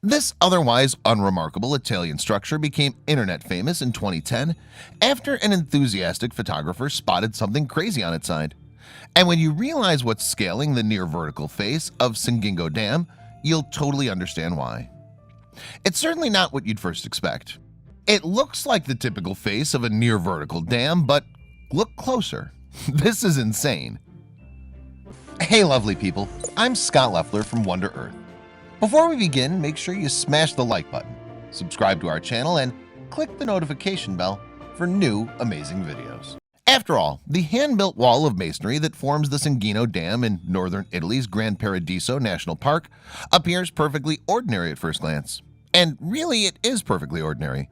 This otherwise unremarkable Italian structure became internet famous in 2010 after an enthusiastic photographer spotted something crazy on its side. And when you realize what's scaling the near vertical face of Cingino Dam, you'll totally understand why. It's certainly not what you'd first expect. It looks like the typical face of a near vertical dam, but look closer. This is insane. Hey lovely people, I'm Scott Leffler from Wonder Earth. Before we begin, make sure you smash the like button, subscribe to our channel, and click the notification bell for new amazing videos. After all, the hand-built wall of masonry that forms the Cingino Dam in northern Italy's Gran Paradiso National Park appears perfectly ordinary at first glance. And really, it is perfectly ordinary.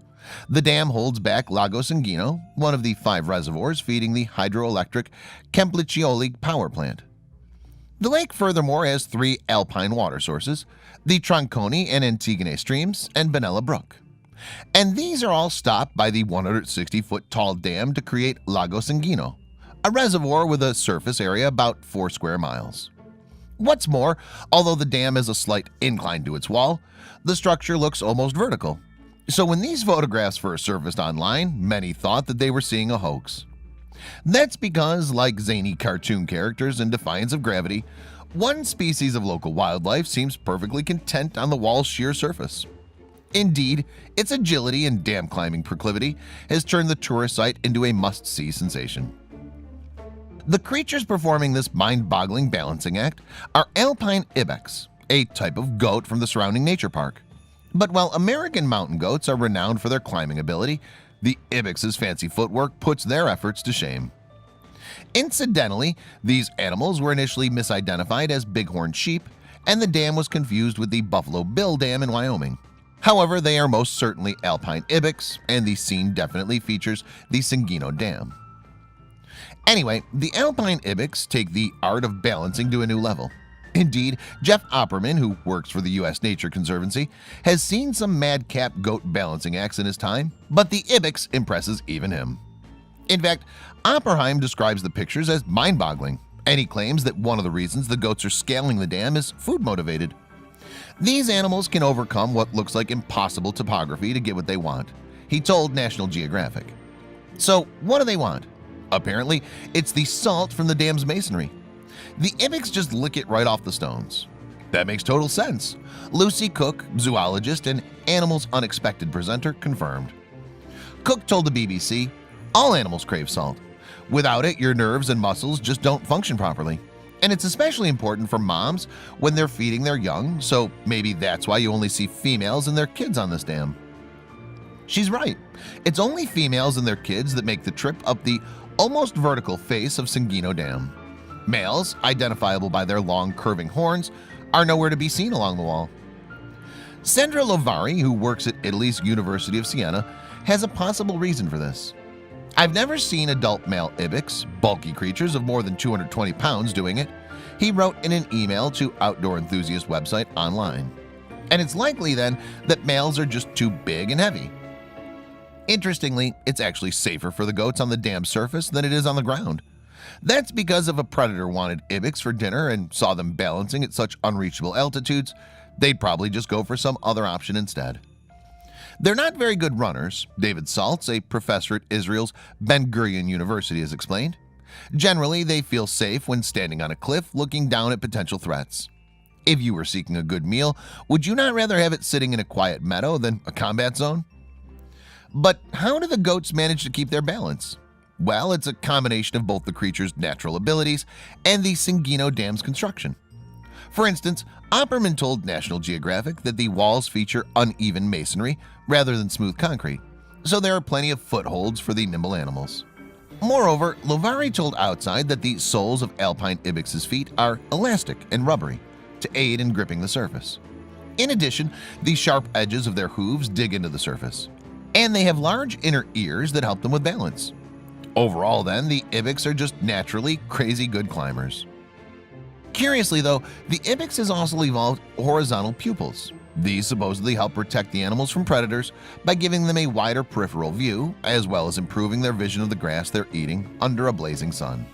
The dam holds back Lago Cingino, one of the 5 reservoirs feeding the hydroelectric Camplicioli power plant. The lake furthermore has 3 alpine water sources, the Tronconi and Antigone streams, and Benella Brook. And these are all stopped by the 160-foot tall dam to create Lago Cingino, a reservoir with a surface area about 4 square miles. What's more, although the dam has a slight incline to its wall, the structure looks almost vertical. So when these photographs first surfaced online, many thought that they were seeing a hoax. That's because, like zany cartoon characters in defiance of gravity, one species of local wildlife seems perfectly content on the wall's sheer surface. Indeed, its agility and dam climbing proclivity has turned the tourist site into a must-see sensation. The creatures performing this mind-boggling balancing act are alpine ibex, a type of goat from the surrounding nature park. But while American mountain goats are renowned for their climbing ability, the ibex's fancy footwork puts their efforts to shame. Incidentally, these animals were initially misidentified as bighorn sheep, and the dam was confused with the Buffalo Bill Dam in Wyoming. However, they are most certainly alpine ibex, and the scene definitely features the Cingino Dam. Anyway, the alpine ibex take the art of balancing to a new level. Indeed, Jeff Opperman, who works for the U.S. Nature Conservancy, has seen some madcap goat balancing acts in his time, but the ibex impresses even him. In fact, Opperheim describes the pictures as mind-boggling, and he claims that one of the reasons the goats are scaling the dam is food-motivated. These animals can overcome what looks like impossible topography to get what they want, he told National Geographic. So what do they want? Apparently, it's the salt from the dam's masonry. The ibex just lick it right off the stones. That makes total sense. Lucy Cook, zoologist and Animals Unexpected presenter, confirmed. Cook told the BBC, "All animals crave salt. Without it, your nerves and muscles just don't function properly. And it's especially important for moms when they're feeding their young, so maybe that's why you only see females and their kids on this dam." She's right. It's only females and their kids that make the trip up the almost vertical face of Cingino Dam. Males, identifiable by their long curving horns, are nowhere to be seen along the wall. Sandra Lovari, who works at Italy's University of Siena, has a possible reason for this. "I've never seen adult male ibex, bulky creatures of more than 220 pounds, doing it," he wrote in an email to outdoor enthusiast website online. And it's likely then that males are just too big and heavy. Interestingly, it's actually safer for the goats on the dam surface than it is on the ground. That's because if a predator wanted ibex for dinner and saw them balancing at such unreachable altitudes, they'd probably just go for some other option instead. They're not very good runners, David Saltz, a professor at Israel's Ben Gurion University, has explained. Generally, they feel safe when standing on a cliff looking down at potential threats. If you were seeking a good meal, would you not rather have it sitting in a quiet meadow than a combat zone? But how do the goats manage to keep their balance? Well, it's a combination of both the creature's natural abilities and the Cingino Dam's construction. For instance, Opperman told National Geographic that the walls feature uneven masonry rather than smooth concrete, so there are plenty of footholds for the nimble animals. Moreover, Lovari told Outside that the soles of alpine ibex's feet are elastic and rubbery to aid in gripping the surface. In addition, the sharp edges of their hooves dig into the surface, and they have large inner ears that help them with balance. Overall then, the ibex are just naturally crazy good climbers. Curiously though, the ibex has also evolved horizontal pupils. These supposedly help protect the animals from predators by giving them a wider peripheral view, as well as improving their vision of the grass they're eating under a blazing sun.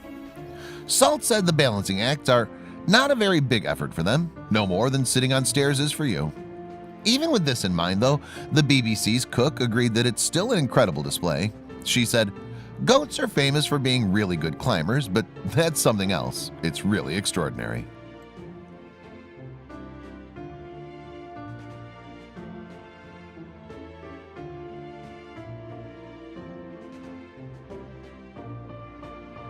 Salt said the balancing acts are not a very big effort for them, no more than sitting on stairs is for you. Even with this in mind, though, the BBC's Cook agreed that it's still an incredible display. She said, "Goats are famous for being really good climbers, but that's something else. It's really extraordinary."